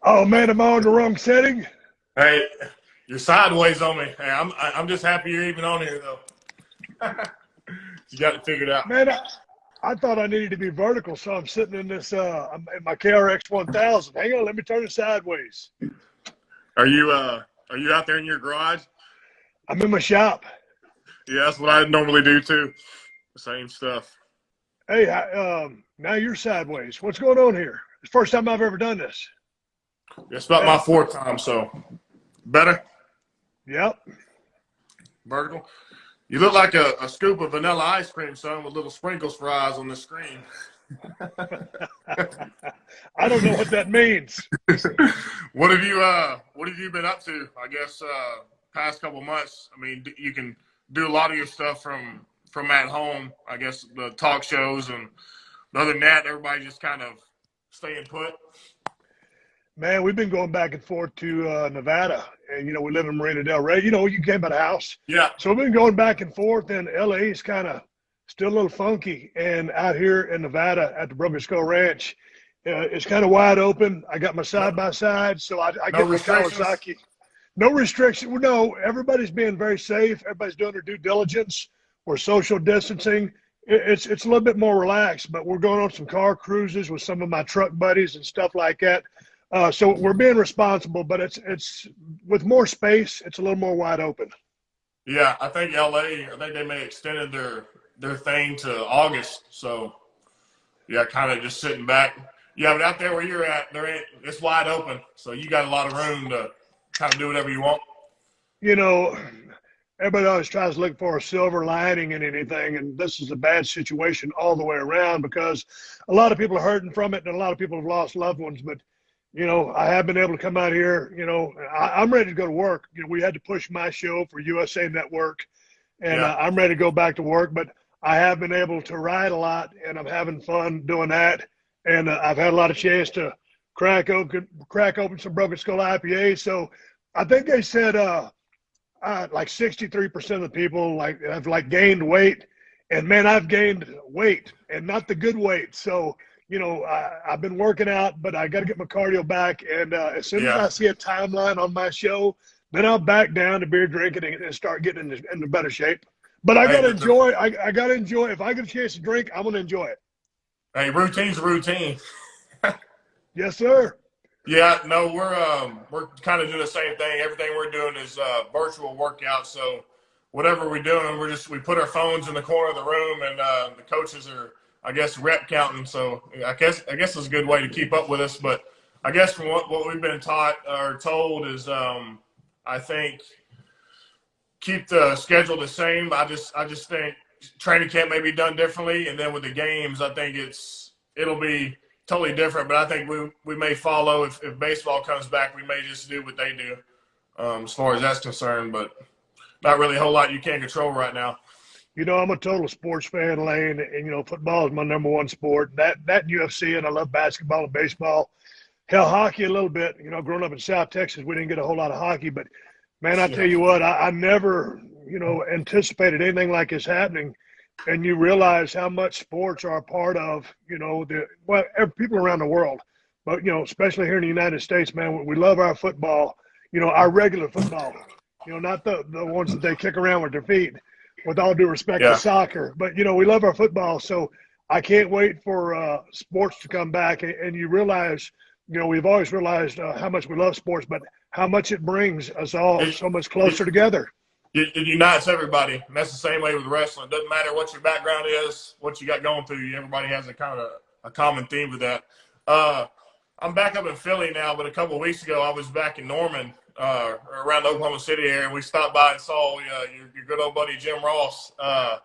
Oh man, am I on the wrong setting? Hey, you're sideways on me. Hey, I'm just happy you're even on here though. You got it figured out. Man, I thought I needed to be vertical, so I'm sitting in this. I'm in my KRX 1000. Hang on, let me turn it sideways. Are you out there in your garage? I'm in my shop. Yeah, that's what I normally do too. The same stuff. Hey, now you're sideways. What's going on here? It's the first time I've ever done this. It's about my fourth time, so better. Yep. Vertical. You look like a scoop of vanilla ice cream, son, with little sprinkles for eyes on the screen. I don't know what that means. What have you been up to? I guess past couple months. I mean, you can do a lot of your stuff from at home. I guess the talk shows, and other than that, everybody just kind of staying put. Man, we've been going back and forth to Nevada, and we live in Marina Del Rey. You came by the house, Yeah. so we've been going back and forth. And LA is kind of still a little funky, and out here in Nevada at the Broken Skull Ranch, it's kind of wide open. I got my side by side, so I No get my restrictions. Kawasaki. No restriction. Well, no, everybody's being very safe. Everybody's doing their due diligence. We're social distancing. It's a little bit more relaxed, but we're going on some car cruises with some of my truck buddies and stuff like that. So we're being responsible, but it's with more space. It's a little more wide open. Yeah, I think LA. I think they may extended their thing to August. So yeah, kind of just sitting back. Yeah, but out there where you're at, it's wide open, so you got a lot of room to kind of do whatever you want. You know, Everybody always tries to look for a silver lining in anything, and this is a bad situation all the way around because a lot of people are hurting from it, and a lot of people have lost loved ones. But I have been able to come out here. I'm ready to go to work. We had to push my show for USA Network, and Yeah. I'm ready to go back to work. But I have been able to ride a lot, and I'm having fun doing that. And I've had a lot of chance to crack open some Broken Skull IPA. So I think they said like 63% of the people have gained weight, and man, I've gained weight and not the good weight. So I've been working out, but I got to get my cardio back. And as soon as Yeah. I see a timeline on my show, then I'll back down to beer drinking and start getting into better shape. But I Hey, gotta enjoy. I gotta enjoy. If I get a chance to drink, I'm gonna enjoy it. routine's a routine. Yes, sir. Yeah, no, we're kind of doing the same thing. Everything we're doing is virtual workout. So whatever we're doing, we put our phones in the corner of the room, and the coaches are, I guess, rep counting. So I guess it's a good way to keep up with us. But I guess from what we've been taught or told is, I think keep the schedule the same. I just think training camp may be done differently, and then with the games, I think it'll be totally different. But I think we may follow if baseball comes back, we may just do what they do as far as that's concerned. But not really a whole lot you can't control right now. I'm a total sports fan, Lane, and football is my number one sport. That UFC, and I love basketball and baseball. Hell, hockey a little bit. Growing up in South Texas, we didn't get a whole lot of hockey, but man, I tell Yeah, you what, I never, anticipated anything like this happening. And you realize how much sports are a part of, people around the world, but especially here in the United States, man, we love our football. Our regular football. Not the ones that they kick around with their feet. With all due respect to yeah. soccer, but we love our football. So I can't wait for sports to come back. And you realize, we've always realized how much we love sports, but how much it brings us all It, so much it, closer together. it unites everybody. And that's the same way with wrestling. It doesn't matter what your background is, what you got going through you. Everybody has a kind of a common theme with that. Uh, I'm back up in Philly now, but a couple of weeks ago I was back in Norman, around the Oklahoma City area, and we stopped by and saw your good old buddy Jim Ross. I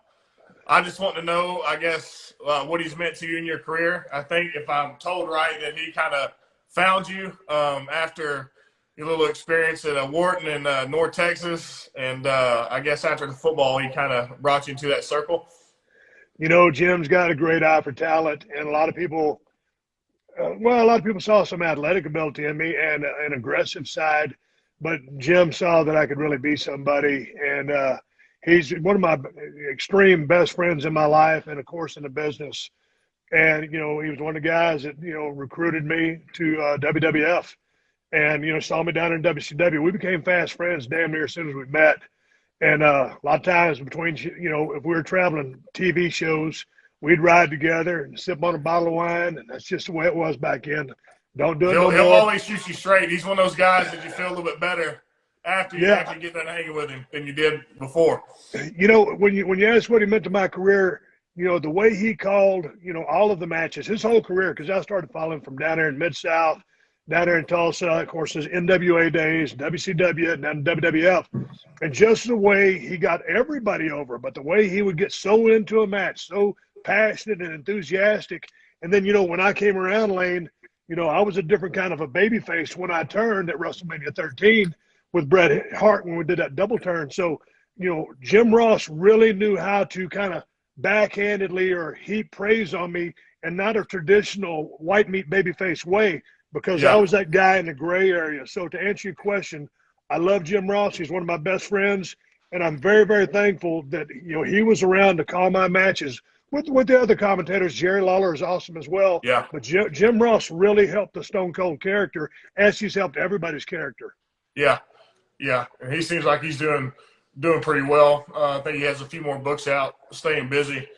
just want to know, I guess, what he's meant to you in your career. I think if I'm told right that he kind of found you after your little experience at Wharton in North Texas, and I guess after the football, he kind of brought you into that circle. Jim's got a great eye for talent, and a lot of people saw some athletic ability in me and an aggressive side, but Jim saw that I could really be somebody. And he's one of my extreme best friends in my life and, of course, in the business. And, he was one of the guys that, recruited me to WWF. and, saw me down in WCW. We became fast friends damn near as soon as we met. And a lot of times between, if we were traveling TV shows, we'd ride together and sip on a bottle of wine. And that's just the way it was back then. Don't do it no He'll more. always shoot you straight. He's one of those guys that you feel a little bit better after you Yeah. get done hanging with him than you did before. When you ask what he meant to my career, the way he called, all of the matches, his whole career, because I started following from down there in Mid-South, down there in Tulsa, of course, his NWA days, WCW, and then WWF. And just the way he got everybody over, but the way he would get so into a match, so passionate and enthusiastic. And then, when I came around, Lane, I was a different kind of a babyface when I turned at WrestleMania 13 with Bret Hart when we did that double turn. So, Jim Ross really knew how to kind of backhandedly or heap praise on me, and not a traditional white meat babyface way, because I was that guy in the gray area. So to answer your question, I love Jim Ross. He's one of my best friends, and I'm very, very thankful that he was around to call my matches with the other commentators. Jerry Lawler is awesome as well. Yeah. But Jim Ross really helped the Stone Cold character, as he's helped everybody's character. Yeah. Yeah. And he seems like he's doing pretty well. I think he has a few more books out, staying busy.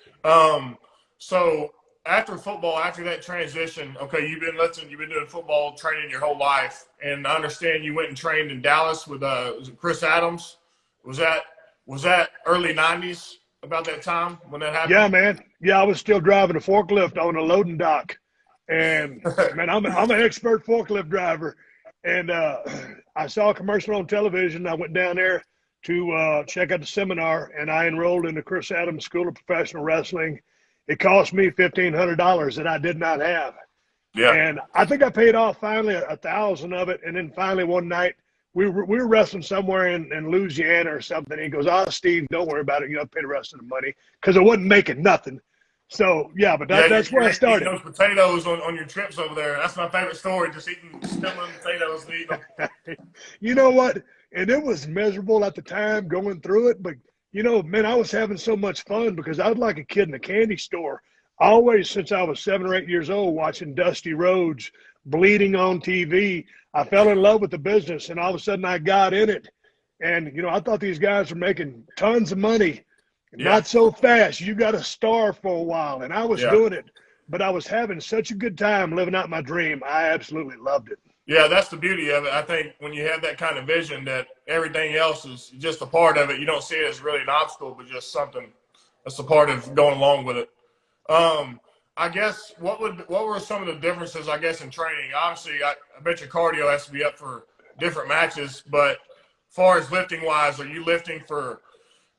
So after football, after that transition, okay, you've been doing football training your whole life, and I understand you went and trained in Dallas with was it Chris Adams? Was that early '90s? About that time when that happened? Yeah, man. Yeah, I was still driving a forklift on a loading dock, and man, I'm an expert forklift driver. And I saw a commercial on television. I went down there to check out the seminar, and I enrolled in the Chris Adams School of Professional Wrestling. It cost me $1,500 that I did not have. Yeah. And I think I paid off finally 1,000 of it. And then finally one night we were wrestling somewhere in Louisiana or something. And he goes, "Oh, Steve, don't worry about it. You know, pay the rest of the money," because I wasn't making nothing. So yeah, but that's where I started. Those potatoes on your trips over there. That's my favorite story. Just eating potatoes and eating them. You know what? And it was miserable at the time going through it, but man, I was having so much fun because I was like a kid in a candy store. Always since I was 7 or 8 years old, watching Dusty Rhodes bleeding on TV. I fell in love with the business, and all of a sudden I got in it. And, I thought these guys were making tons of money. Not so fast. You got to starve for a while. And I was doing it, but I was having such a good time living out my dream. I absolutely loved it. Yeah, that's the beauty of it. I think when you have that kind of vision that everything else is just a part of it, you don't see it as really an obstacle, but just something that's a part of going along with it. I guess what were some of the differences, I guess, in training? Obviously, I bet your cardio has to be up for different matches, but as far as lifting wise, are you lifting for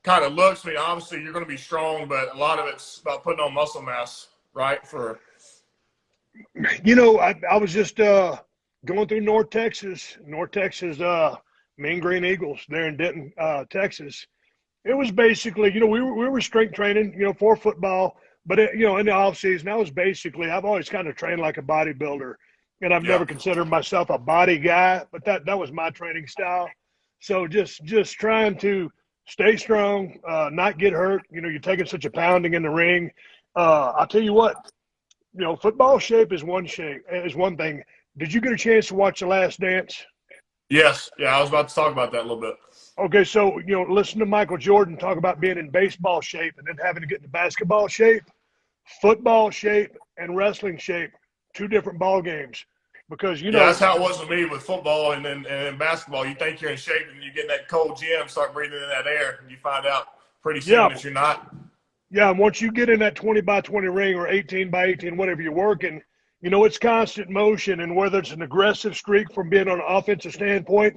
kind of looks? I mean, obviously you're going to be strong, but a lot of it's about putting on muscle mass, right? I was just going through North Texas, Mean Green Eagles there in Denton, Texas. It was basically, we were strength training, for football, but in the off season, I've always kind of trained like a bodybuilder, and I've never considered myself a body guy, but that was my training style. So just trying to stay strong, not get hurt. You're taking such a pounding in the ring. I'll tell you what, football shape is one thing. Did you get a chance to watch The Last Dance? Yes. Yeah, I was about to talk about that a little bit. Okay, so, listen to Michael Jordan talk about being in baseball shape and then having to get into basketball shape, football shape, and wrestling shape, 2 different ball games. Because, that's how it was with me with football and then basketball. You think you're in shape and you get in that cold gym, start breathing in that air, and you find out pretty soon that you're not. Yeah, and once you get in that 20 by 20 ring or 18 by 18, whatever you're working, it's constant motion, and whether it's an aggressive streak from being on an offensive standpoint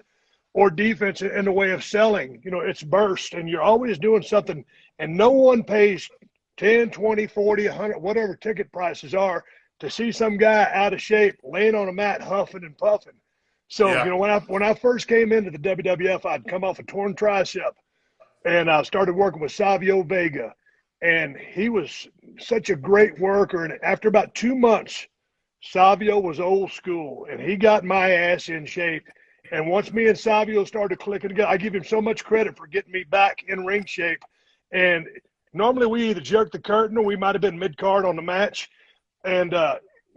or defense in the way of selling, it's burst, and you're always doing something, and no one pays 10, 20, 40, 100, whatever ticket prices are to see some guy out of shape laying on a mat huffing and puffing. So, when I first came into the WWF, I'd come off a torn tricep, and I started working with Savio Vega, and he was such a great worker, and after about 2 months, Savio was old school, and he got my ass in shape. And once me and Savio started clicking together, I give him so much credit for getting me back in ring shape. And normally we either jerk the curtain or we might have been mid-card on the match. And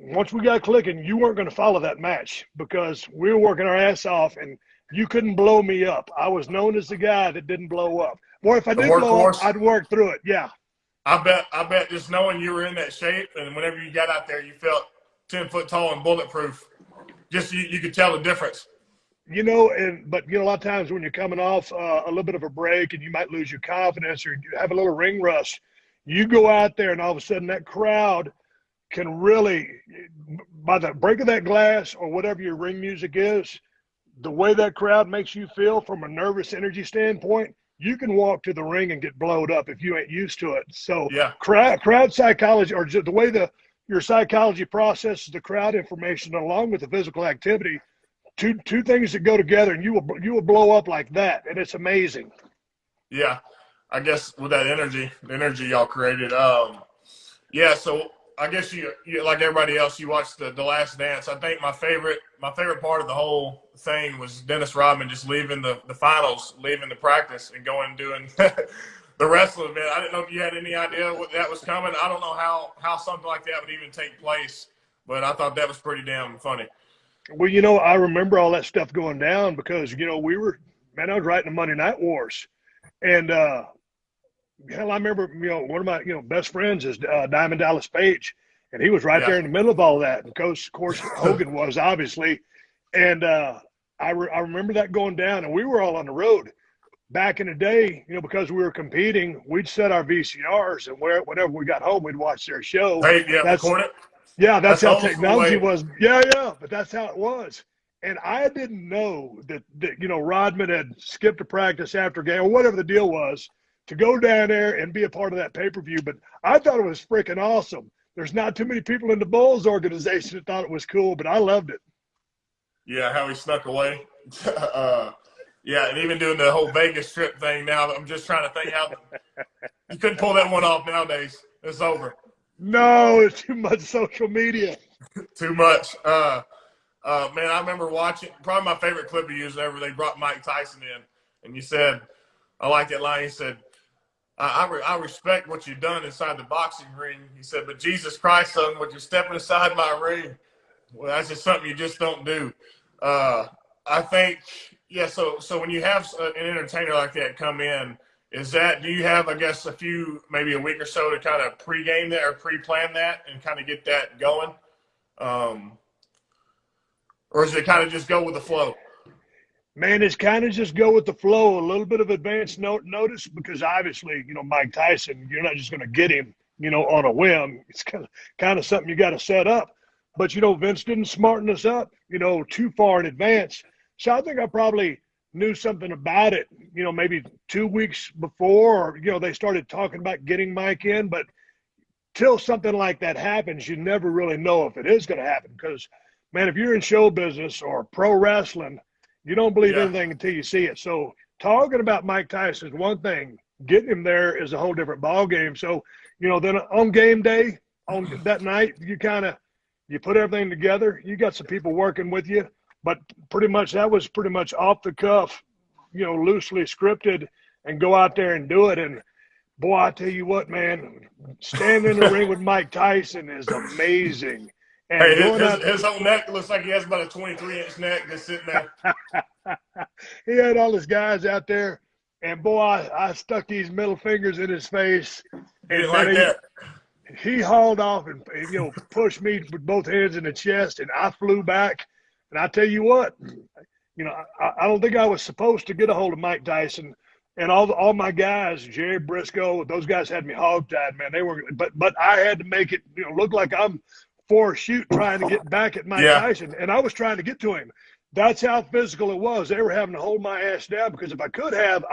once we got clicking, you weren't going to follow that match because we were working our ass off, and you couldn't blow me up. I was known as the guy that didn't blow up. Or if I The did blow up, workhorse. I'd work through it. Yeah. I bet just knowing you were in that shape, and whenever you got out there, you felt 10 foot tall and bulletproof. Just you could tell the difference. But a lot of times when you're coming off a little bit of a break and you might lose your confidence or you have a little ring rust, you go out there and all of a sudden that crowd can really, by the break of that glass or whatever your ring music is, the way that crowd makes you feel from a nervous energy standpoint, you can walk to the ring and get blowed up if you ain't used to it. So yeah, crowd psychology, or just the way your psychology processes the crowd information along with the physical activity, two things that go together, and you will blow up like that, and it's amazing. Yeah, I guess with that energy, the energy y'all created. Yeah, so I guess you like everybody else, you watched the Last Dance. I think my favorite part of the whole thing was Dennis Rodman just leaving the finals, leaving the practice, and going and doing the wrestling event. I didn't know if you had any idea what that was coming. I don't know how something like that would even take place, but I thought that was pretty damn funny. Well, I remember all that stuff going down because, I was writing the Monday Night Wars. And, hell, I remember, one of my, best friends is Diamond Dallas Page. And he was right there in the middle of all that. And of course, Hogan was, obviously. And I remember that going down. And we were all on the road. Back in the day, because we were competing, we'd set our VCRs. And whenever we got home, we'd watch their show. Record it. Yeah, that's how technology was. Yeah, but that's how it was. And I didn't know that Rodman had skipped a practice after game or whatever the deal was to go down there and be a part of that pay-per-view. But I thought it was freaking awesome. There's not too many people in the Bulls organization that thought it was cool, but I loved it. Yeah, how he snuck away. Yeah, and even doing the whole Vegas trip thing now, I'm just trying to think how you couldn't pull that one off nowadays. It's over. No, it's too much social media. Too much. Man, I remember watching, probably my favorite clip of yours ever, they brought Mike Tyson in, and you said, I like that line, he said, I respect what you've done inside the boxing ring. He said, but Jesus Christ, son, what you're stepping aside my ring, well, that's just something you just don't do. I think, yeah, so when you have an entertainer like that come in, do you have, I guess, maybe a week or so to kind of pre-game that or pre-plan that and kind of get that going? Or is it kind of just go with the flow? Man, it's kind of just go with the flow, a little bit of advance notice, because obviously, Mike Tyson, you're not just going to get him, on a whim. It's kind of something you got to set up. But, Vince didn't smarten us up, too far in advance. So I think I probably knew something about it, maybe 2 weeks before, or, they started talking about getting Mike in. But till something like that happens, you never really know if it is going to happen. Because, man, if you're in show business or pro wrestling, you don't believe anything until you see it. So talking about Mike Tyson is one thing. Getting him there is a whole different ball game. So, then on game day, on that night, you put everything together. You got some people working with you. But that was pretty much off the cuff, loosely scripted, and go out there and do it. And, boy, I tell you what, man, standing in the ring with Mike Tyson is amazing. And hey, his whole neck looks like he has about a 23-inch neck just sitting there. He had all his guys out there, and, boy, I stuck these middle fingers in his face. He didn't like that. He hauled off and, pushed me with both hands in the chest, and I flew back. And I tell you what, I don't think I was supposed to get a hold of Mike Tyson, and all my guys, Jerry Briscoe, those guys had me hogtied, man. They were, but I had to make it, look like I'm for a shoot trying to get back at Mike Tyson, and I was trying to get to him. That's how physical it was. They were having to hold my ass down because if I could have,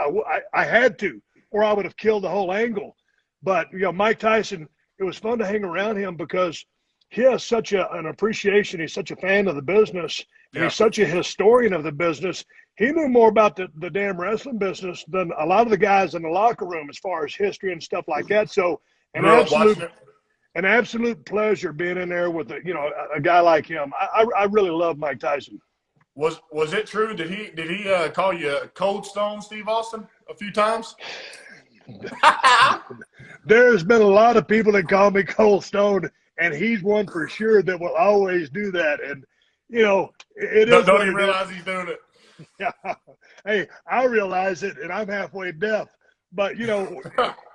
I had to, or I would have killed the whole angle. But Mike Tyson, it was fun to hang around him because he has such an appreciation. He's such a fan of the business. Yeah. He's such a historian of the business. He knew more about the damn wrestling business than a lot of the guys in the locker room as far as history and stuff like that. So an absolute pleasure being in there with a guy like him. I really love Mike Tyson. Was it true? Did he call you Cold Stone Steve Austin a few times? There's been a lot of people that call me Cold Stone. and he's one for sure that will always do that. And you know, it is. Don't he realize he's doing it? Yeah. Hey, I realize it, and I'm halfway deaf. But you know,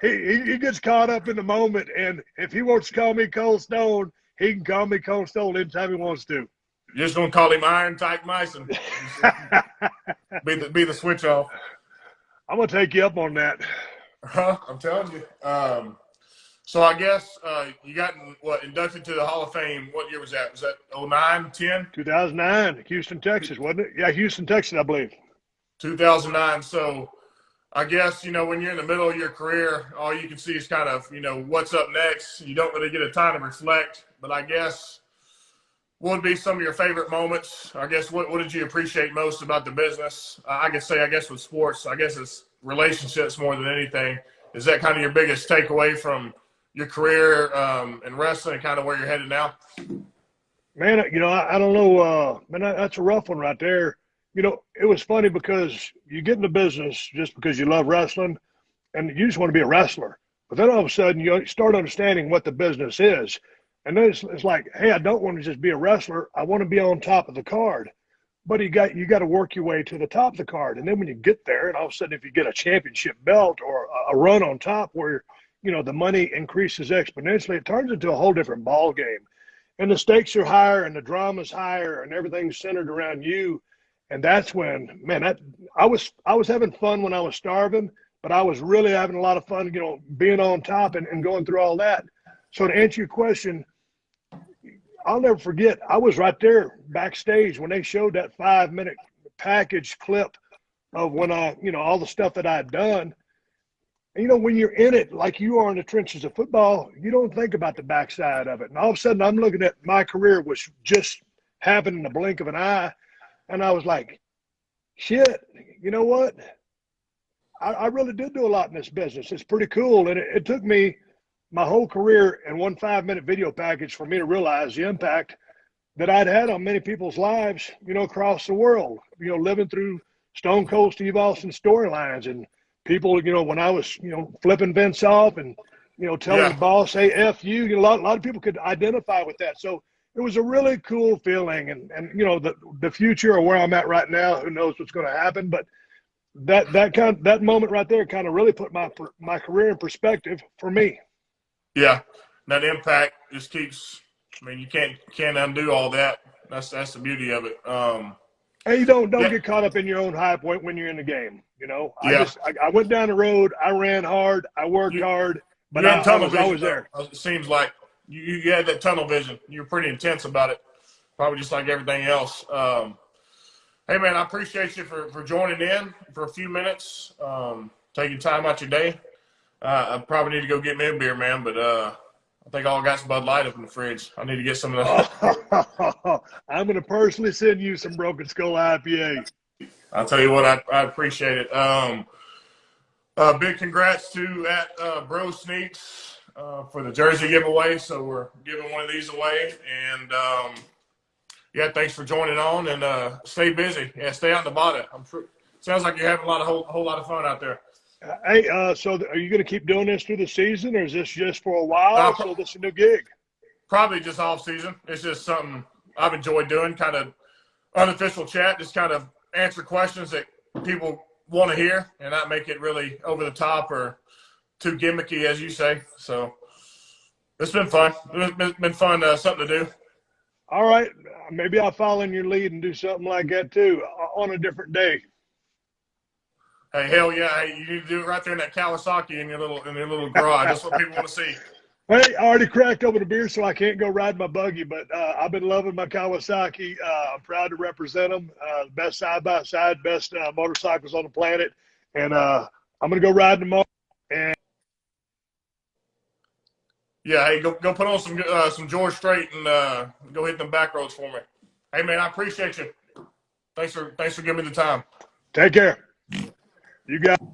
he gets caught up in the moment, and if he wants to call me Cold Stone, he can call me Cold Stone anytime he wants to. You're just gonna call him Iron Tyke Meissen. be the switch off. I'm gonna take you up on that. I'm telling you. So I guess you got inducted to the Hall of Fame. What year was that? Was that 09, 10? 2009, Houston, Texas, wasn't it? Yeah, Houston, Texas, I believe. 2009. So I guess, when you're in the middle of your career, all you can see is kind of, what's up next. You don't really get a time to reflect. But I guess what would be some of your favorite moments? I guess what did you appreciate most about the business? I could say, with sports, I guess it's relationships more than anything. Is that kind of your biggest takeaway from your career in wrestling and kind of where you're headed now? Man, I don't know. Man, that's a rough one right there. It was funny because you get in the business just because you love wrestling and you just want to be a wrestler. But then all of a sudden you start understanding what the business is. And then it's like, hey, I don't want to just be a wrestler. I want to be on top of the card. But you got to work your way to the top of the card. And then when you get there, and all of a sudden if you get a championship belt or a run on top where the money increases exponentially, it turns into a whole different ball game. And the stakes are higher and the drama's higher and everything's centered around you. And that's when, man, I was having fun when I was starving, but I was really having a lot of fun, being on top and going through all that. So to answer your question, I'll never forget, I was right there backstage when they showed that 5-minute package clip of when all the stuff that I'd done. And, when you're in it, like you are in the trenches of football, you don't think about the backside of it. And all of a sudden I'm looking at my career was just happened in the blink of an eye. And I was like, shit, you know what? I really did do a lot in this business. It's pretty cool. And it took me my whole career in one 5-minute video package for me to realize the impact that I'd had on many people's lives, across the world, living through Stone Cold Steve Austin storylines and people, when I was, flipping Vince off and, telling the boss, hey, F you, a lot of people could identify with that. So it was a really cool feeling. And the future or where I'm at right now, who knows what's going to happen. But that moment right there kind of really put my career in perspective for me. Yeah, that impact just keeps. I mean, you can't undo all that. That's the beauty of it. And you don't get caught up in your own hype when you're in the game. I went down the road. I ran hard. I worked hard, but I was always there. It seems like you had that tunnel vision. You're pretty intense about it, probably just like everything else. Hey, man, I appreciate you for joining in for a few minutes, taking time out your day. I probably need to go get me a beer, man, but I think I got some Bud Light up in the fridge. I need to get some of that. I'm going to personally send you some Broken Skull IPA. I'll tell you what, I appreciate it. Big congrats to at Bro Sneaks for the jersey giveaway. So we're giving one of these away. And, thanks for joining on and stay busy. Yeah, stay out in Nevada. I'm sure. Sounds like you're having a whole lot of fun out there. Hey, so are you going to keep doing this through the season, or is this just for a while? So this is a new gig? Probably just off season. It's just something I've enjoyed doing, kind of unofficial chat, just kind of answer questions that people want to hear and not make it really over the top or too gimmicky, as you say. So it's been fun. It's been fun, something to do. All right. Maybe I'll follow in your lead and do something like that too on a different day. Hey, hell yeah! Hey, you need to do it right there in that Kawasaki in your little garage. That's what people want to see. Hey, I already cracked open a beer, so I can't go ride my buggy. But I've been loving my Kawasaki. I'm proud to represent them. Best side by side, best motorcycles on the planet. And I'm gonna go ride tomorrow. And yeah, hey, go put on some George Strait and go hit them back roads for me. Hey, man, I appreciate you. Thanks for giving me the time. Take care. You got it.